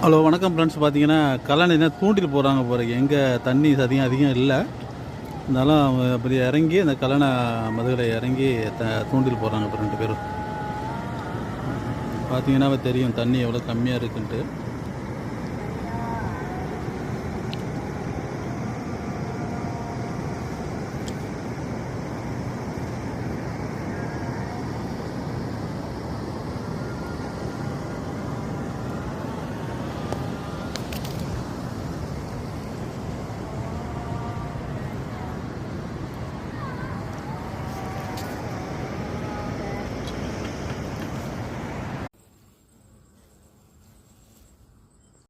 Hello வணக்கம் friends. பார்த்தீங்கன்னா கல்லணைனா தூண்டில் போகிறாங்க போகிறக்கு எங்கே தண்ணி அதிகம் இல்லை, இருந்தாலும் அவங்க அப்படி இறங்கி அந்த கல்லணை மதுரை இறங்கி தூண்டில் போகிறாங்க இப்போ 2 பேரும். பார்த்தீங்கன்னா தெரியும் தண்ணி எவ்வளோ கம்மியாக இருக்குன்ட்டு.